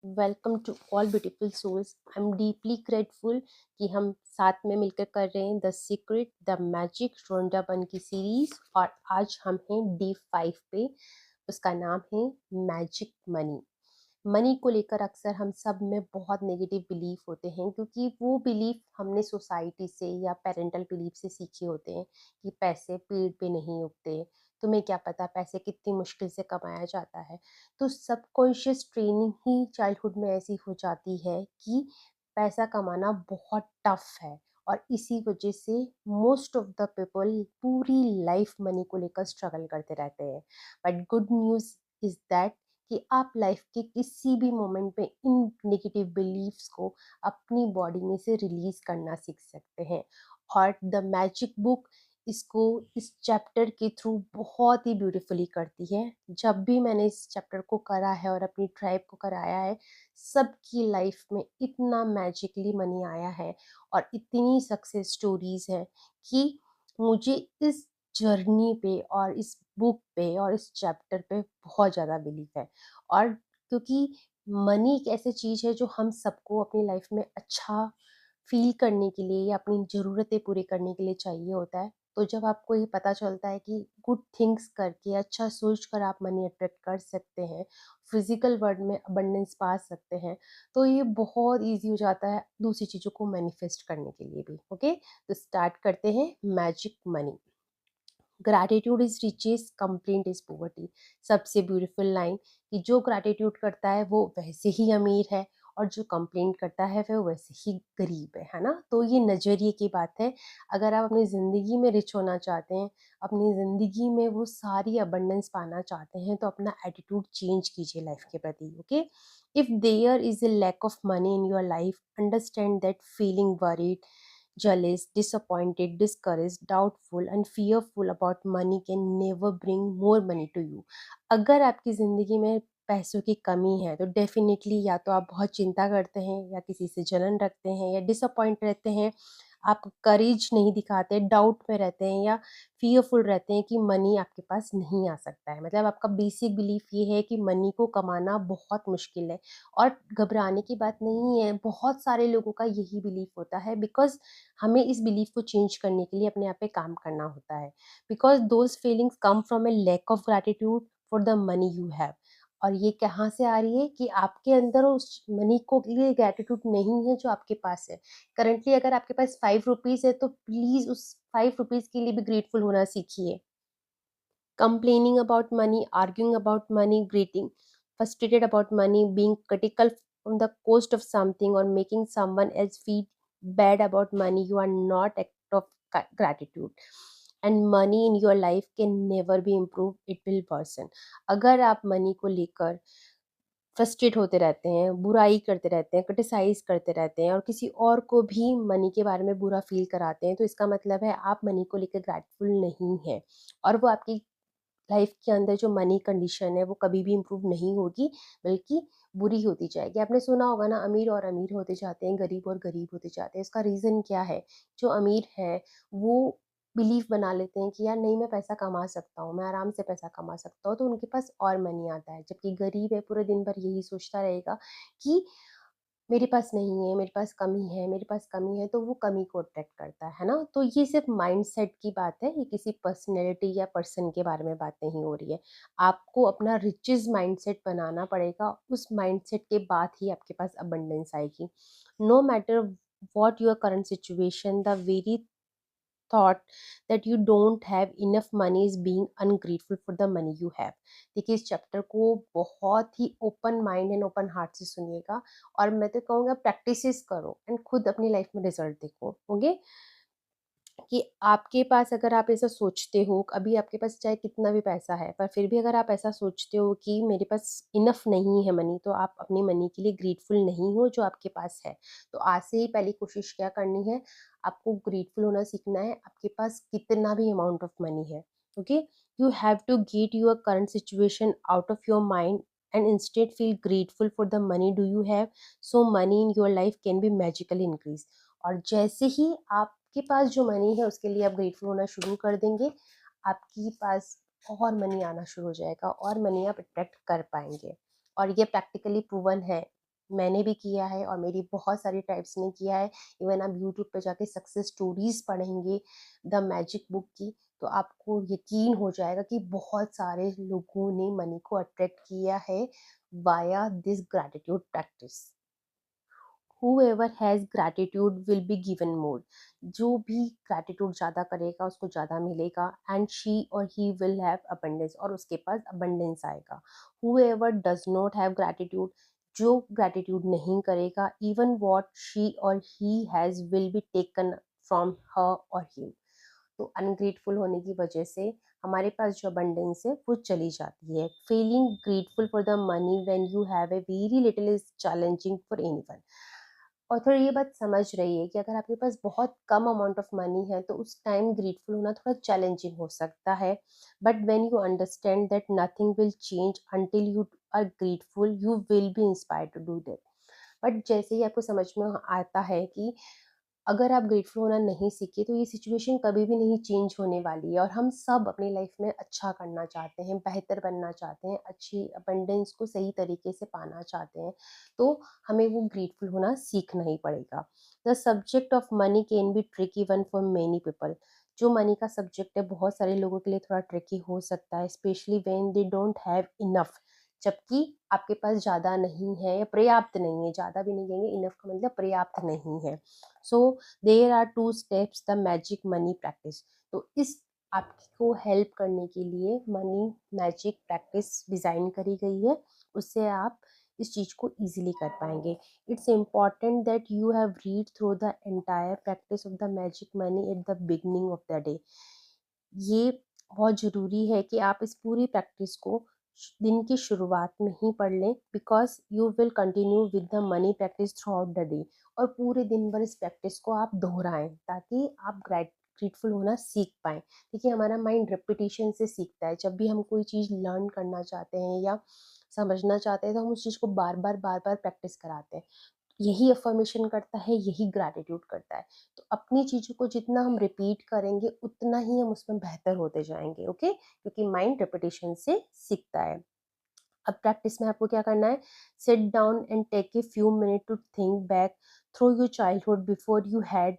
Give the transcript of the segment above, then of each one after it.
Welcome to all beautiful souls. I am deeply grateful कि हम साथ में मिलकर कर रहे हैं the secret the magic Rhonda Byrne की सीरीज, और आज हम हैं D5 पे। उसका नाम है मैजिक मनी। मनी को लेकर अक्सर हम सब में बहुत नेगेटिव बिलीफ होते हैं, क्योंकि वो बिलीफ हमने सोसाइटी से या पेरेंटल बिलीफ से सीखे होते हैं कि पैसे पेड़ पे नहीं उगते, तुम्हें क्या पता पैसे कितनी मुश्किल से कमाया जाता है। तो सबकॉन्शियस ट्रेनिंग ही चाइल्डहुड में ऐसी हो जाती है कि पैसा कमाना बहुत टफ है, और इसी वजह से मोस्ट ऑफ द पीपल पूरी लाइफ मनी को लेकर स्ट्रगल करते रहते हैं। But good news is that कि आप लाइफ के किसी भी मोमेंट में इन नेगेटिव बिलीफ्स को अपनी बॉडी में से रिलीज करना सीख सकते हैं। और द मैजिक बुक इसको इस चैप्टर के थ्रू बहुत ही ब्यूटीफुली करती है। जब भी मैंने इस चैप्टर को करा है और अपनी ट्राइब को कराया है, सबकी लाइफ में इतना मैजिकली मनी आया है और इतनी सक्सेस स्टोरीज है कि मुझे इस जर्नी पे और इस बुक पे और इस चैप्टर पे बहुत ज़्यादा बिलीव है। और क्योंकि मनी एक ऐसी चीज़ है जो हम सबको अपनी लाइफ में अच्छा फील करने के लिए या अपनी ज़रूरतें पूरी करने के लिए चाहिए होता है। तो जब आपको ये पता चलता है कि गुड थिंग्स करके, अच्छा सोच कर आप मनी अट्रैक्ट कर सकते हैं, फिजिकल वर्ल्ड में अबंडेंस पा सकते हैं, तो ये बहुत ईजी हो जाता है दूसरी चीज़ों को मैनिफेस्ट करने के लिए भी। ओके, तो स्टार्ट करते हैं magic money. Gratitude is riches, complaint is poverty. सबसे ब्यूटीफुल लाइन कि जो ग्रैटिट्यूड करता है वो वैसे ही अमीर है, और जो कंप्लेंट करता है वो वैसे ही गरीब है ना। तो ये नज़रिए की बात है। अगर आप अपनी ज़िंदगी में रिच होना चाहते हैं, अपनी ज़िंदगी में वो सारी अबंडेंस पाना चाहते हैं, तो अपना एटीट्यूड चेंज कीजिए लाइफ के प्रति। Okay, if there is a lack of money in your life, understand that feeling worried, jealous, disappointed, discouraged, doubtful and fearful about money can never bring more money to you. अगर आपकी ज़िंदगी में पैसों की कमी है, तो डेफिनेटली या तो आप बहुत चिंता करते हैं, या किसी से जलन रखते हैं, या डिसअपॉइंट रहते हैं, आप करेज नहीं दिखाते, डाउट में रहते हैं, या फियरफुल रहते हैं कि मनी आपके पास नहीं आ सकता है। मतलब आपका बेसिक बिलीफ ये है कि मनी को कमाना बहुत मुश्किल है। और घबराने की बात नहीं है, बहुत सारे लोगों का यही बिलीफ होता है, बिकॉज हमें इस बिलीफ को चेंज करने के लिए अपने आप पे काम करना होता है। Because those feelings come from a lack of gratitude for the money you have. और ये कहाँ से आ रही है कि आपके अंदर उस मनी को लिए ग्रैटिट्यूड नहीं है जो आपके पास है। करंटली अगर आपके पास 5 रुपीज़ है, तो प्लीज़ उस 5 रुपीज़ के लिए भी ग्रेटफुल होना सीखिए। Complaining about money, arguing about money, greeting, frustrated about money, being critical on the cost of something, or making someone else feel bad about money, you are not act of gratitude. And money in your life can never be improved, it will worsen. अगर आप money को लेकर frustrate होते रहते हैं, बुराई करते रहते हैं, क्रिटिसाइज़ करते रहते हैं, और किसी और को भी मनी के बारे में बुरा फ़ील कराते हैं, तो इसका मतलब है आप मनी को लेकर ग्रेटफुल नहीं हैं, और वो आपकी लाइफ के अंदर जो मनी कंडीशन है वो कभी भी इम्प्रूव नहीं होगी, बल्कि बुरी होती जाएगी। आपने सुना होगा ना, अमीर और अमीर होते जाते हैं, गरीब और गरीब होते जाते हैं। इसका रीज़न क्या है? जो अमीर है वो बिलीव बना लेते हैं कि यार नहीं, मैं पैसा कमा सकता हूँ, मैं आराम से पैसा कमा सकता हूँ, तो उनके पास और मनी आता है। जबकि गरीब है, पूरे दिन भर यही सोचता रहेगा कि मेरे पास नहीं है, मेरे पास कमी है, मेरे पास कमी है, तो वो कमी को अट्रैक्ट करता है ना? तो ये सिर्फ़ माइंडसेट की बात है, ये किसी पर्सनैलिटी या पर्सन के बारे में बात नहीं हो रही है। आपको अपना रिचेज़ माइंडसेट बनाना पड़ेगा, उस माइंडसेट के बाद ही आपके पास अबंडेंस आएगी। No matter what your current situation, the very thought that you don't have enough money is being ungrateful for the money you have। देखिए, इस चैप्टर को बहुत ही open mind and open heart से सुनिएगा, और मैं तो कहूँगा प्रैक्टिसेस करो एंड खुद अपनी लाइफ में रिजल्ट देखो। ओके, कि आपके पास अगर आप ऐसा सोचते हो, अभी आपके पास चाहे कितना भी पैसा है, पर फिर भी अगर आप ऐसा सोचते हो कि मेरे पास इनफ नहीं है मनी, तो आप अपनी मनी के लिए ग्रेटफुल नहीं हो जो आपके पास है। तो आज से ही पहली कोशिश क्या करनी है, आपको ग्रेटफुल होना सीखना है, आपके पास कितना भी अमाउंट ऑफ मनी है। Okay, you have to get your current situation out of your mind and instead feel grateful for the money do you have, so money in your life can be magically increase. और जैसे ही आपके पास जो money है उसके लिए आप grateful होना शुरू कर देंगे, आपके पास और मनी आना शुरू हो जाएगा, और मनी आप अट्रैक्ट कर पाएंगे। और ये प्रैक्टिकली प्रूवन है। मैंने भी किया है और मेरी बहुत सारी टाइप्स ने किया है। इवन आप यूट्यूब पे जाके सक्सेस स्टोरीज पढ़ेंगे द मैजिक बुक की, तो आपको यकीन हो जाएगा कि बहुत सारे लोगों ने मनी को अट्रैक्ट किया है via this gratitude practice. whoever has gratitude will be given more। जो भी gratitude ज़्यादा करेगा उसको ज़्यादा मिलेगा, and she or he will have abundance, और उसके पास abundance आएगा। whoever does not have gratitude, जो gratitude नहीं करेगा, even what she or he has will be taken from her or him। तो अनग्रेटफुल होने की वजह से हमारे पास जो अबंडेंस है वो चली जाती है। Feeling grateful for the money when you have a very little is challenging for anyone. Author ये बात समझ रही है कि अगर आपके पास बहुत कम अमाउंट ऑफ मनी है तो उस टाइम ग्रेटफुल होना थोड़ा चैलेंजिंग हो सकता है, but when you understand that nothing will change until you are grateful, you will be inspired to do that. But जैसे ही आपको समझ में आता है कि अगर आप ग्रेटफुल होना नहीं सीखे तो ये सिचुएशन कभी भी नहीं चेंज होने वाली है, और हम सब अपनी लाइफ में अच्छा करना चाहते हैं, बेहतर बनना चाहते हैं, अच्छी अबंडेंस को सही तरीके से पाना चाहते हैं, तो हमें वो ग्रेटफुल होना सीखना ही पड़ेगा। The subject of money can be tricky one for many people. जो मनी का सब्जेक्ट है बहुत सारे लोगों के लिए थोड़ा ट्रिकी हो सकता है, specially when they don't have enough. जबकि आपके पास ज़्यादा नहीं है या पर्याप्त नहीं है, ज़्यादा भी नहीं कहेंगे, इनफ का मतलब पर्याप्त नहीं है। So there are two steps the magic money practice. तो इस आपको हेल्प करने के लिए मनी मैजिक प्रैक्टिस डिज़ाइन करी गई है, उससे आप इस चीज़ को इजीली कर पाएंगे। It's important that you have read through the entire practice of the magic money at the beginning of the day. ये बहुत ज़रूरी है कि आप इस पूरी प्रैक्टिस को दिन की शुरुआत में ही पढ़ लें, because you will continue with the money practice through out the day. और पूरे दिन भर इस प्रैक्टिस को आप दोहराएं ताकि आप ग्रेटफुल होना सीख पाएँ। देखिए हमारा माइंड रेपिटेशन से सीखता है। जब भी हम कोई चीज़ लर्न करना चाहते हैं या समझना चाहते हैं तो हम उस चीज़ को बार बार प्रैक्टिस कराते हैं। यही अफर्मेशन करता है, यही ग्रैटिट्यूड करता है। तो अपनी चीज़ों को जितना हम रिपीट करेंगे उतना ही हम उसमें बेहतर होते जाएंगे। ओके, क्योंकि माइंड रेपिटेशन से सीखता है। अब प्रैक्टिस में आपको क्या करना है, sit down and take a few minute to think back through your childhood before you had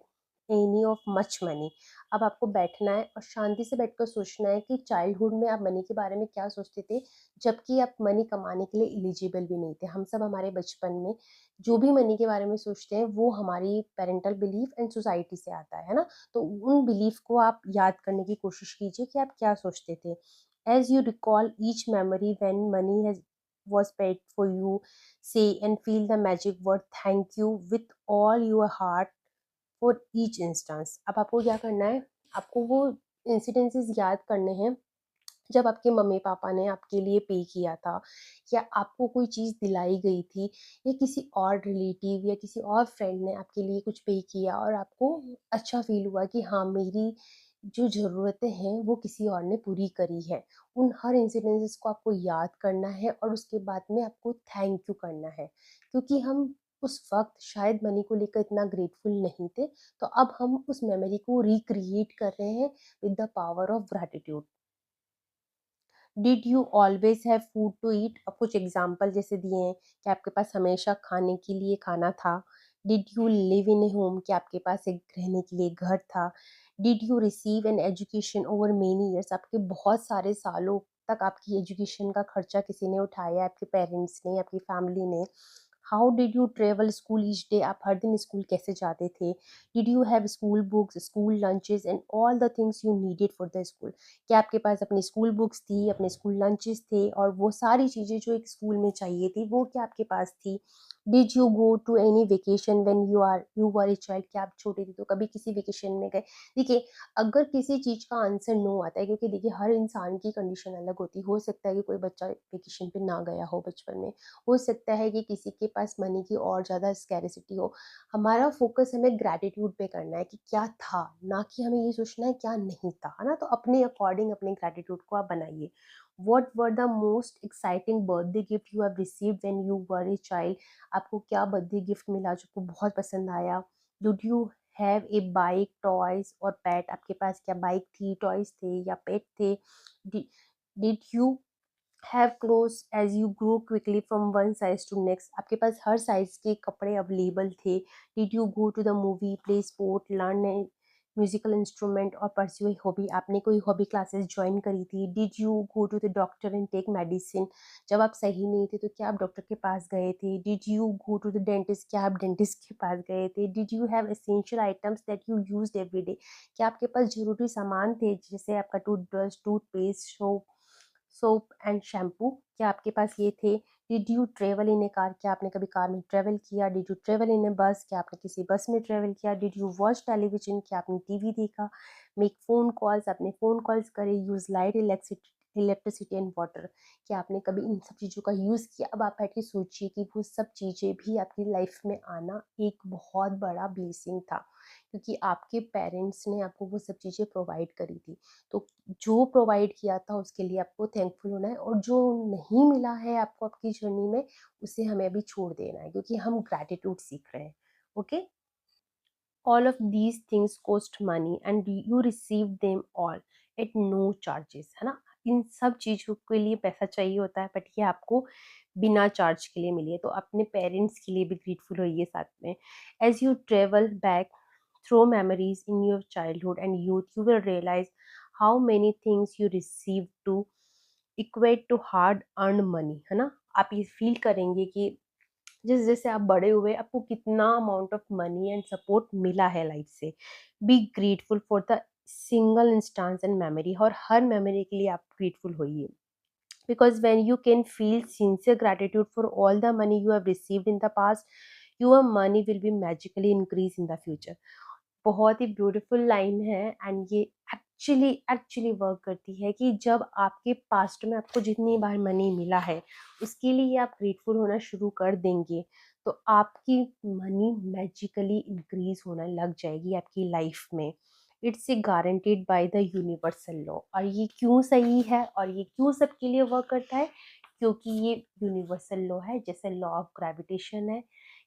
any of much money. अब आपको बैठना है और शांति से बैठकर सोचना है कि चाइल्डहुड में आप मनी के बारे में क्या सोचते थे, जबकि आप मनी कमाने के लिए एलिजिबल भी नहीं थे। हम सब हमारे बचपन में जो भी मनी के बारे में सोचते हैं वो हमारी पेरेंटल बिलीफ एंड सोसाइटी से आता है ना। तो उन बिलीफ को आप याद करने की कोशिश कीजिए कि आप क्या सोचते थे। As you recall each memory when money was paid for you, say and feel the magic word thank you with all your heart for each instance। अब आपको क्या करना है, आपको वो इंसिडेंसेस याद करने हैं जब आपके मम्मी पापा ने आपके लिए पे किया था, या आपको कोई चीज़ दिलाई गई थी, या किसी और रिलेटिव या किसी और फ्रेंड ने आपके लिए कुछ पे किया और आपको अच्छा फील हुआ कि हाँ मेरी जो ज़रूरतें हैं वो किसी और ने पूरी करी है। उन हर इंसिडेंसेस को आपको याद करना है और उसके बाद में आपको थैंक यू करना है, क्योंकि हम उस वक्त शायद मनी को लेकर इतना ग्रेटफुल नहीं थे, तो अब हम उस मेमोरी को रिक्रिएट कर रहे हैं with the power of gratitude. Did you always have food to eat. अब कुछ एग्जाम्पल जैसे दिए हैं कि आपके पास हमेशा खाने के लिए खाना था। Did you live in A home, कि आपके पास एक रहने के लिए घर था। Did you receive an education over many years, आपके बहुत सारे सालों तक आपकी एजुकेशन का खर्चा किसी ने उठाया, आपके पेरेंट्स ने, आपकी फैमिली ने। How did you travel school each day, आप हर दिन स्कूल कैसे जाते थे। Did you have school books, school lunches and all the things you needed for the school, क्या आपके पास अपनी स्कूल बुक्स थी, अपने स्कूल लंचेस थे, और वो सारी चीज़ें जो एक स्कूल में चाहिए थी वो क्या आपके पास थी। Did you go to any vacation when you were a child, क्या आप छोटे थे तो कभी किसी वेकेशन में गए। देखिए अगर किसी चीज़ का आंसर नो आता है, क्योंकि देखिए हर इंसान की कंडीशन अलग होती है, हो सकता है कि कोई बच्चा वेकेशन पे ना गया हो बचपन में, हो सकता है कि किसी के पास मनी की और ज़्यादा स्कैरिसिटी हो। हमारा फोकस हमें ग्रैटिट्यूड पे करना है कि क्या था, ना कि हमें ये सोचना है क्या नहीं था, है ना। तो अपने अकॉर्डिंग अपने ग्रैटिट्यूड को आप बनाइए। What were the most exciting birthday gift you have received when you were a child, आपको क्या बर्थडे गिफ्ट मिला जो आपको बहुत पसंद आया। Did you have a bike, toys और पेट, आपके पास क्या बाइक थी, टॉयज थे या पेट थे। Did you have clothes as you grow quickly from one size to next, आपके पास हर साइज के कपड़े अवेलेबल थे। Did you go to the movie, play sport, learn a musical instrument और परस्यू ए हॉबी, आपने कोई हॉबी क्लासेस ज्वाइन करी थी। Did you go to the doctor and take medicine, जब आप सही नहीं थे तो क्या आप डॉक्टर के पास गए थे। Did you go to the dentist, क्या आप डेंटिस्ट के पास गए थे। Did you have essential items that you used every day, क्या आपके पास जरूरी सामान थे जैसे आपका toothbrush, toothpaste, soap and shampoo, क्या आपके पास ये थे। Did you travel in a car, क्या आपने कभी कार में ट्रेवल किया। Did you travel in a bus, क्या आपने किसी बस में ट्रेवल किया। डिड यू वॉच टेलीविजन, क्या आपने टीवी देखा। मेक फ़ोन कॉल्स, आपने फ़ोन कॉल्स करे। Use light electricity and water, क्या आपने कभी इन सब चीज़ों का यूज़ किया। अब आप बैठ के सोचिए कि वो सब चीज़ें भी आपकी लाइफ में आना एक बहुत बड़ा ब्लेसिंग था, क्योंकि आपके पेरेंट्स ने आपको वो सब चीज़ें प्रोवाइड करी थी। तो जो प्रोवाइड किया था उसके लिए आपको थैंकफुल होना है, और जो नहीं मिला है आपको आपकी जर्नी में उसे हमें अभी छोड़ देना है, क्योंकि हम ग्रैटिट्यूड सीख रहे हैं। Okay, all of these things cost money and you receive them all at no charges, है ना। इन सब चीज़ों के लिए पैसा चाहिए होता है, बट ये आपको बिना चार्ज के लिए मिली है। तो अपने पेरेंट्स के लिए भी ग्रेटफुल होइए साथ में। As you travel back through memories in your childhood and youth, you will realize how many things you receive to equate to hard earn money, है ना। आप ये फील करेंगे कि जैसे जैसे आप बड़े हुए आपको कितना amount of money and support मिला है लाइफ से। Be grateful for the single instance and memory, और हर मेमोरी के लिए आप ग्रेटफुल होइए, because when you can feel sincere gratitude for all the money you have received in the past, your money will be magically increase in the future। बहुत ही beautiful line है, and ये actually actually work करती है कि जब आपके past में आपको जितनी बार मनी मिला है उसके लिए आप ग्रेटफुल होना शुरू कर देंगे, तो आपकी मनी मैजिकली इंक्रीज होना लग जाएगी आपकी लाइफ में। It's a guaranteed by the universal law. और ये क्यों सही है और ये क्यों सबके लिए वर्क करता है, क्योंकि ये यूनिवर्सल लॉ है। जैसे लॉ ऑफ ग्रेविटेशन है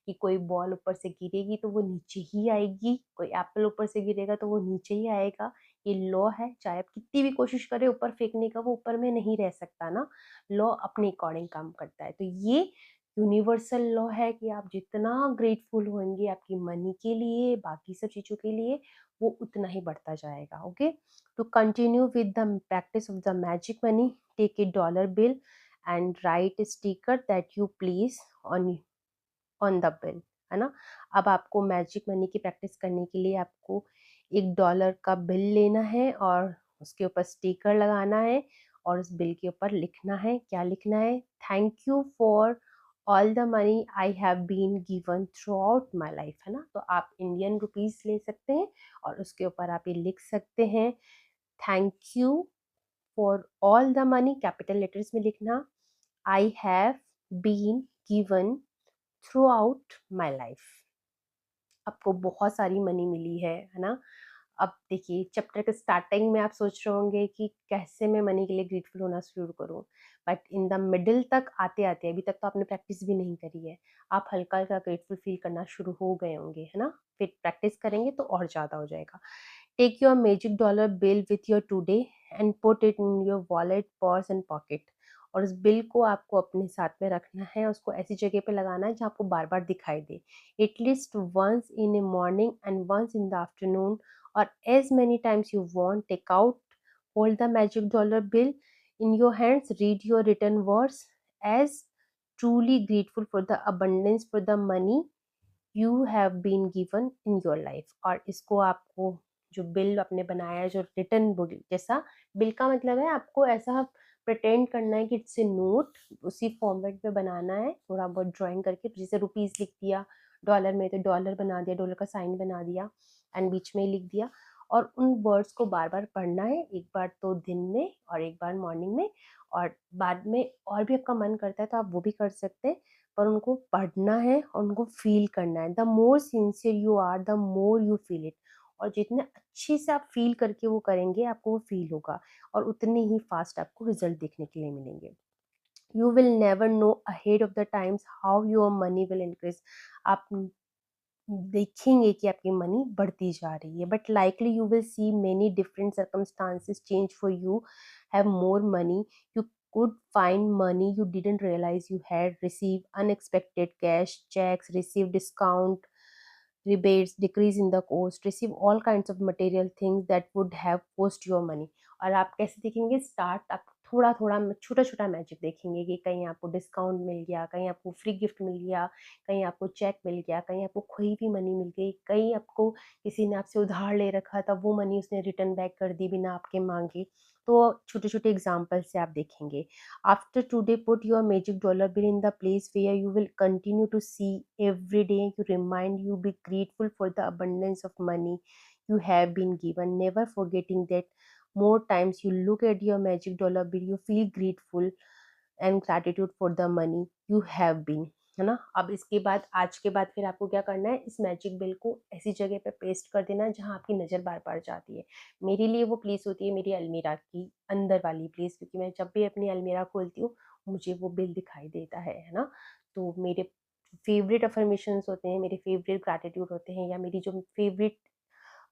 कि कोई बॉल ऊपर से गिरेगी तो वो नीचे ही आएगी, कोई एप्पल ऊपर से गिरेगा तो वो नीचे ही आएगा। ये लॉ है, चाहे आप कितनी भी कोशिश करें ऊपर फेंकने का, वो ऊपर में नहीं रह सकता ना। लॉ अपने अकॉर्डिंग काम करता है। तो ये यूनिवर्सल लॉ है कि आप जितना ग्रेटफुल होंगे आपकी मनी के लिए, बाकी सब चीज़ों के लिए, वो उतना ही बढ़ता जाएगा। Okay, to continue with the practice of the magic money, take a dollar bill and write sticker that you please on the bill, है ना। अब आपको मैजिक मनी की प्रैक्टिस करने के लिए आपको $1 का बिल लेना है और उसके ऊपर स्टिकर लगाना है, और उस बिल के ऊपर लिखना है, क्या लिखना है, thank you for all the money I have been given throughout my life, है ना। तो आप इंडियन रुपीज ले सकते हैं और उसके ऊपर आप ये लिख सकते हैं, thank you for all the money, capital letters में लिखना, I have been given throughout my life. आपको बहुत सारी मनी मिली है ना। अब देखिए, चैप्टर के स्टार्टिंग में आप सोच रहे होंगे कि कैसे मैं मनी के लिए ग्रेटफुल होना शुरू करूं, बट इन द मिडिल तक आते आते, अभी तक तो आपने प्रैक्टिस भी नहीं करी है, आप हल्का हल्का ग्रेटफुल फील करना शुरू हो गए होंगे, है ना। फिर प्रैक्टिस करेंगे तो और ज़्यादा हो जाएगा। Take your magic dollar bill with your today and put it in your wallet, purse and pocket, और उस बिल को आपको अपने साथ में रखना है, उसको ऐसी जगह पे लगाना है जहाँ आपको बार बार दिखाई दे, at least once in a morning and once in the afternoon, or as many times you want. Take out, hold the magic dollar bill in your hands, read your written words as truly grateful for the abundance for the money you have been given in your life। और इसको आपको, जो bill आपने बनाया है, जो return bill जैसा, bill का मतलब है आपको ऐसा प्रिटेंड करना है कि इट्स ए नोट, उसी फॉर्मेट में बनाना है, थोड़ा बहुत ड्राइंग करके, जैसे रुपीस लिख दिया, डॉलर में तो डॉलर बना दिया, डॉलर का साइन बना दिया एंड बीच में लिख दिया, और उन वर्ड्स को बार बार पढ़ना है, एक बार तो दिन में और एक बार मॉर्निंग में, और बाद में और भी आपका मन करता है तो आप वो भी कर सकते हैं, पर उनको पढ़ना है और उनको फील करना है। The more sincere you are the more you feel it, और जितने अच्छे से आप फील करके वो करेंगे आपको वो फील होगा, और उतने ही फास्ट आपको रिजल्ट देखने के लिए मिलेंगे। You will never know ahead of the times how your money will increase. आप देखेंगे कि आपकी मनी बढ़ती जा रही है, but likely you will see many different circumstances change for you have more money, you could find money you didn't realize you had, receive unexpected cash, checks, receive discount, rebates, decrease in the cost, receive all kinds of material things that would have cost your money. और आप कैसे देखेंगे, start आप थोड़ा थोड़ा छोटा छोटा magic देखेंगे कि कहीं आपको डिस्काउंट मिल गया, कहीं आपको फ्री गिफ्ट मिल गया, कहीं आपको चेक मिल गया, कहीं आपको खोई हुई मनी मिल गई, कहीं आपको किसी ने आपसे उधार ले रखा था वो मनी उसने रिटर्न बैक कर दी बिना आपके मांगे। तो छोटे छोटे एग्जाम्पल से आप देखेंगे। After today, put your magic dollar bill in the place where you will continue to see every day. You remind you be grateful for the abundance of money you have been given. Never forgetting that more times you look at your magic dollar bill, you feel grateful and gratitude for the money you have been, है ना। अब इसके बाद आज के बाद फिर आपको क्या करना है, इस मैजिक बिल को ऐसी जगह पे पेस्ट कर देना जहाँ आपकी नज़र बार बार जाती है। मेरे लिए वो प्लेस होती है मेरी अलमीरा की अंदर वाली प्लेस, क्योंकि मैं जब भी अपनी अलमीरा खोलती हूँ मुझे वो बिल दिखाई देता है ना। तो मेरे फेवरेट अफर्मेशंस होते हैं, मेरे फेवरेट ग्रैटिट्यूड होते हैं, या मेरी जो फेवरेट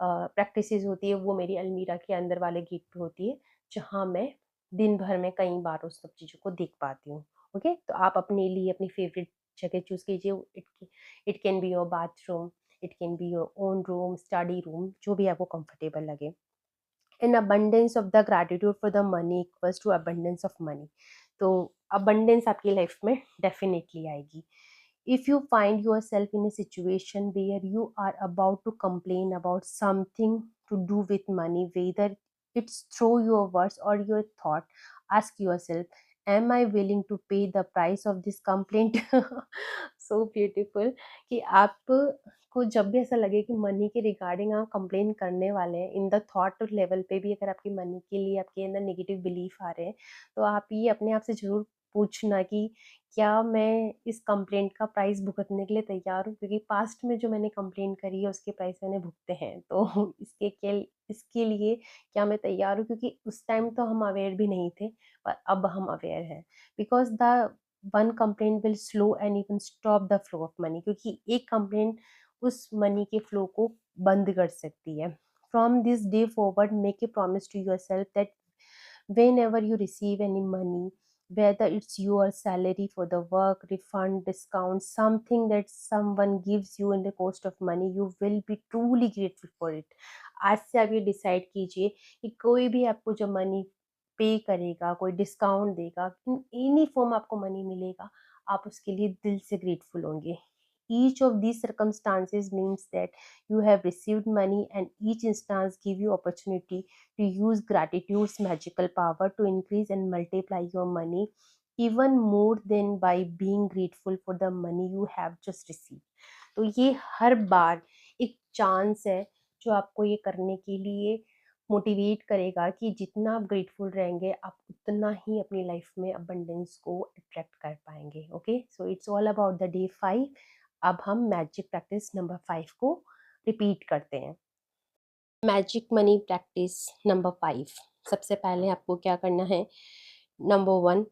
प्रैक्टिसेस होती है वो मेरी अलमीरा के अंदर वाले गेट पे होती है, जहाँ मैं दिन भर में कई बार उस सब चीज़ों को देख पाती हूँ। ओके, तो आप अपने लिए अपनी फेवरेट जगह चूज़ कीजिए। It can be your bathroom, it can be your own room, study room, जो भी आपको कंफर्टेबल लगे। An abundance of the gratitude for the money equals to abundance of money. तो अबंडेंस आपकी लाइफ में definitely आएगी। If you find yourself in a situation where you are about to complain about something to do with money, whether it's through your words or your thought, ask yourself, am I willing to pay the price of this complaint? So beautiful कि आप को जब भी ऐसा लगे कि money के regarding आप कंप्लेन करने वाले हैं, इन द थॉट लेवल पे भी अगर आपकी मनी के लिए आपके अंदर नेगेटिव बिलीफ आ रहे हैं, तो आप ये अपने आप से ज़रूर पूछना कि क्या मैं इस कंप्लेंट का प्राइस भुगतने के लिए तैयार हूँ, क्योंकि पास्ट में जो मैंने कंप्लेंट करी है उसके प्राइस मैंने भुगते हैं। तो इसके लिए क्या मैं तैयार हूँ, क्योंकि उस टाइम तो हम अवेयर भी नहीं थे, पर अब हम अवेयर हैं। Because the one complaint will slow and even stop the flow of money, क्योंकि एक कंप्लेंट उस मनी के फ्लो को बंद कर सकती है। From this day forward make a promise to yourself that whenever you receive any money, whether it's your salary for the work, refund, discount, something that someone gives you in the cost of money, you will be truly grateful for it. आज से आप ये decide कीजिए कि कोई भी आपको जो मनी पे करेगा, कोई डिस्काउंट देगा, इन एनी फॉर्म आपको मनी मिलेगा, आप उसके लिए दिल से ग्रेटफुल होंगे। Each of these circumstances means that you have received money, and each instance give you opportunity to use gratitude's magical power to increase and multiply your money even more than by being grateful for the money you have just received. तो ये हर बार एक chance है जो आपको ये करने के लिए मोटिवेट करेगा कि जितना आप ग्रेटफुल रहेंगे आप उतना ही अपनी लाइफ में अबंडेंस को अट्रैक्ट कर पाएंगे। Okay, so it's all about the day 5। अब हम मैजिक प्रैक्टिस नंबर 5 को रिपीट करते हैं। Magic money practice number 5। सबसे पहले आपको क्या करना है, नंबर 1,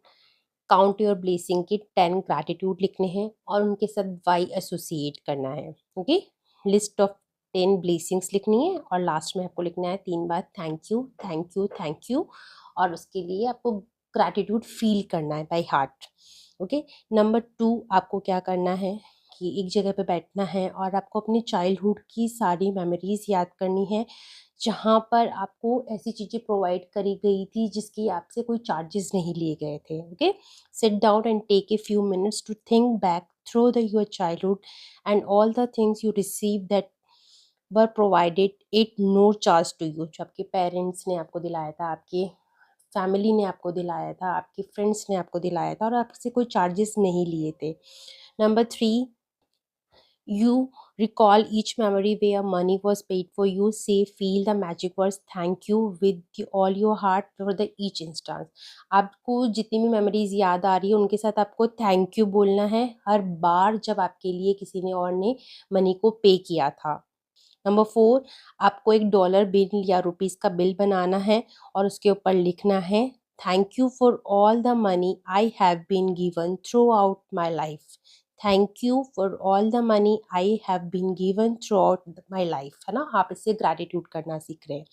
काउंट योर ब्लेसिंग के 10 ग्रैटिट्यूड लिखने हैं और उनके साथ वाई एसोसिएट करना है। ओके, लिस्ट ऑफ 10 ब्लेसिंग्स लिखनी है और लास्ट में आपको लिखना है 3 बार thank you thank you thank you, और उसके लिए आपको ग्रैटिट्यूड फील करना है बाय हार्ट। ओके, नंबर 2, आपको क्या करना है कि एक जगह पे बैठना है और आपको अपनी चाइल्डहुड की सारी मेमोरीज याद करनी है, जहाँ पर आपको ऐसी चीज़ें प्रोवाइड करी गई थी जिसकी आपसे कोई चार्जेस नहीं लिए गए थे। Okay, sit down and take a few minutes to think back through the your childhood and all the things you receive that were provided at no charge to you, जो आपके पेरेंट्स ने आपको दिलाया था, आपके फैमिली ने आपको दिलाया था, आपके फ्रेंड्स ने आपको दिलाया था और आपसे कोई चार्जेस नहीं लिए थे। Number 3, you recall each memory where money was paid for you. Say, feel the magic words thank you with all your heart for the each instance. आपको जितनी भी मेमोरीज याद आ रही है उनके साथ आपको थैंक यू बोलना है हर बार जब आपके लिए किसी ने और ने मनी को पे किया था। नंबर 4, आपको एक डॉलर बिल या रुपीज़ का बिल बनाना है और उसके ऊपर लिखना है thank you for all the money I have been given throughout my life, thank you for all the money I have been given throughout my life, है ना। आप इससे ग्रैटिट्यूड करना सीख रहे हैं।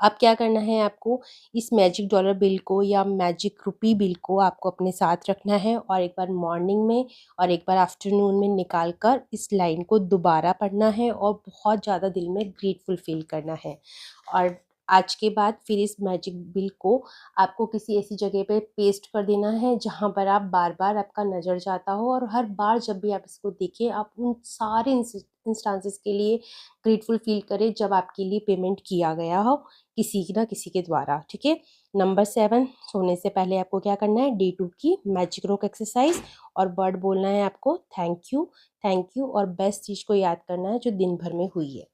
अब क्या करना है आपको, इस मैजिक डॉलर बिल को या मैजिक रुपी बिल को आपको अपने साथ रखना है और एक बार मॉर्निंग में और एक बार आफ्टरनून में निकाल कर इस लाइन को दोबारा पढ़ना है और बहुत ज़्यादा दिल में ग्रेटफुल फील करना है। और आज के बाद फिर इस मैजिक बिल को आपको किसी ऐसी जगह पे पेस्ट कर देना है जहाँ पर आप बार बार आपका नज़र जाता हो, और हर बार जब भी आप इसको देखें आप उन सारे इंस्टांसेस के लिए ग्रेटफुल फील करें जब आपके लिए पेमेंट किया गया हो किसी ना किसी के द्वारा। ठीक है। नंबर 7, सोने से पहले आपको क्या करना है, D2 की मैजिक रोक एक्सरसाइज, और वर्ड बोलना है आपको थैंक यू, थैंक यू, और बेस्ट चीज़ को याद करना है जो दिन भर में हुई है।